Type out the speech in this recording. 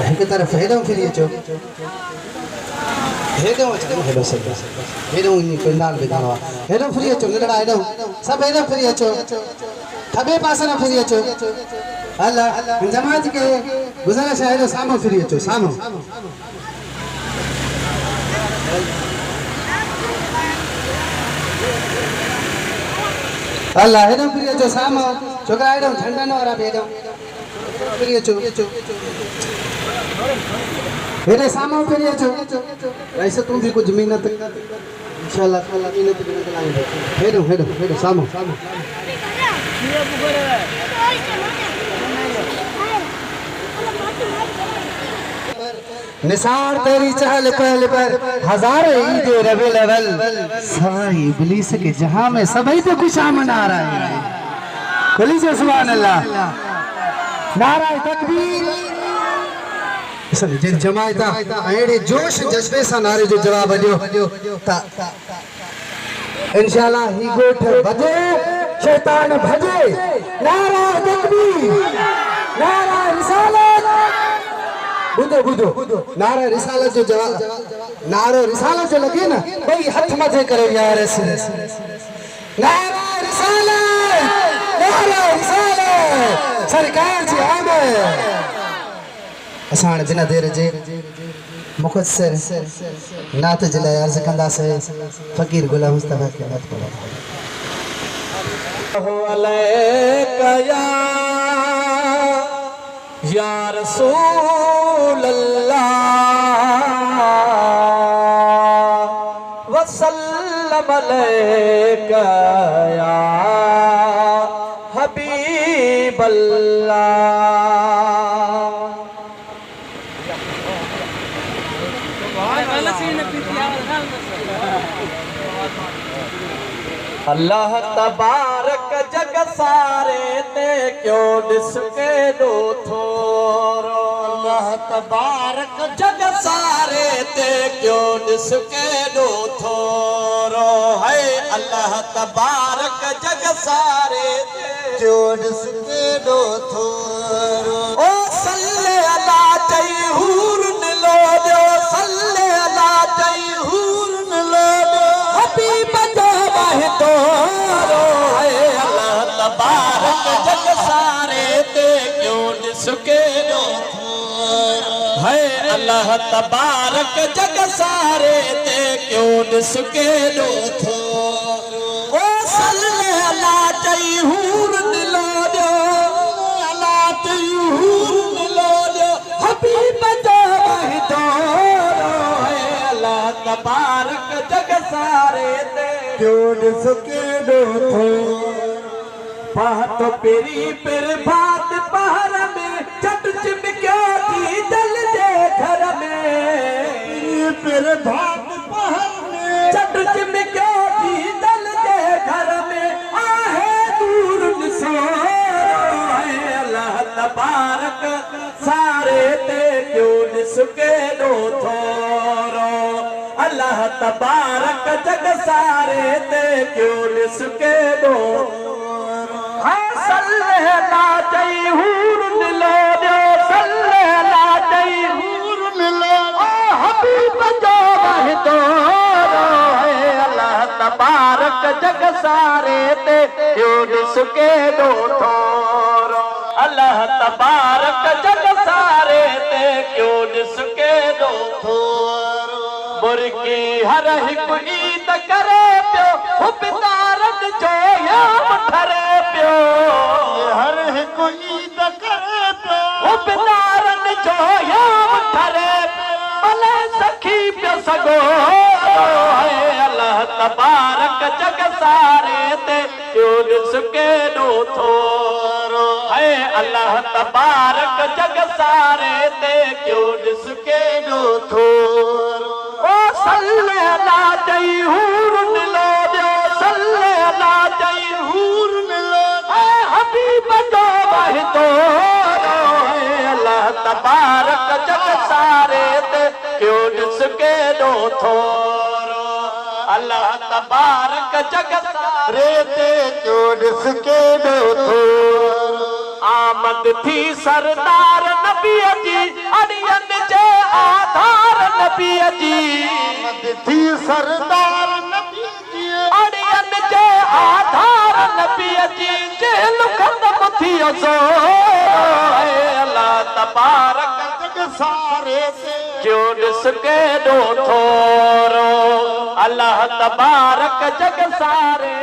एक तरफ हेडो फिरी अचो हेडो अचो हेडो सब हेडो इन पंडाल में गाणो हेडो फिरी अचो नडड़ा हेडो सब हेडो फिरी अचो खबे पासे न फिरी अचो अल्लाह जमात के गुजारिश है हेडो सामो फिरी अचो सामो अल्लाह हेडो फिरी अचो सामो छोकरा हेडो झंडा न वाला हेडो फिरी अचो मेरे सामने फिर अचो ऐसे तुम भी कुछ मेहनत इंशाल्लाह ताला मेहनत करेंगे हेडो हेडो हेडो सामने निसार तेरी चहल पहल पर हजारों ईद रबीउल अव्वल सारी इब्लीस के जहां में सभी तो खुशा मना रहा है बोली सुभान अल्लाह नारा तकबीर जिन जमायता अड़े जोश जज्बे सा नारे जो जवाब दियो ता इंशाल्लाह ही गोठ भजे शैतान भजे नारा तकबीर नारा रिसालत बुधो बुधो नारा रिसालत जो जवाब नारो रिसालत जो लगे ना भाई हाथ मथे करो यार नारा रिसालत सरकार जी आमद असाण बिना देर जे मुखसर नात जिला अर्ज कंदा से फकीर गुलाम मुस्तफा के मत पढ़ो अलैका या रसूल अल्लाह वसल्लम अलैका या हबीब अल्लाह अल्लाह तबारक जग सारे ते क्यों दिसके दो थोरो अल्लाह तबारक जग सारे ते क्यों दिसके दो थोरो है अल्लाह तबारक जग सारे ते क्यों दिसके दो थोरो ओ सल्ले अला तैहूर लो दो सल्ले अला तैहूर लो दो हबीब तो है अल्लाह तबारक जग सारे ते क्यों दिसके दो है अल्लाह तबारक जग सारे ते क्यों दिसके दो ओ सल्ले अला तैहूर लो दो अला तैहूर लो दो हबीब तो है अल्लाह तबारक जग सारे ते क्यों दिसके दो बात पेरी पर बात पहर में चट चिमक्या की दल दे घर में पर बात पहर में चट चिमक्या की दल दे घर में आहे दूर निसो अल्लाह तबारक सारे ते क्यों दिसके दो थोरो अल्लाह तबारक जग सारे ते क्यों दिसके दो सल्ले अला तैहूर लो दो सल्ले अला तैहूर लो ओ हबीब जो तो है अल्लाह तबारक जग सारे ते क्यों दिसके दो थोरो अल्लाह तबारक जग सारे ते क्यों दिसके दो थोरो मुर्गी हर हिक ईद करे पियो हुबदारन जो याम ठरे पियो हर हिक ईद करे पियो हुबदारन जो याम ठरे भले सखी पियो सगो है अल्लाह तबारक जग सारे ते क्यों दिसके दो थोरो है अल्लाह तबारक जग सारे ते क्यों दिसके दो थोरो सल्ले अला तैहूर लो दो सल्ले अला तैहूर लो हबीब जो तो है अल्लाह तबारक जग सारे ते क्यों दिसके दो थोरो अल्लाह तबारक जग सारे ते क्यों दिसके दो थोरो आमद थी सरदार नबी जी अड़िया नबी जी थी सरदार नबी जी अड़ियन जे आधार नबी जी जेल खत्म थियो सो अल्लाह तबारक जग सारे ते जो ॾिस केॾो थोरो अल्लाह तबारक जग सारे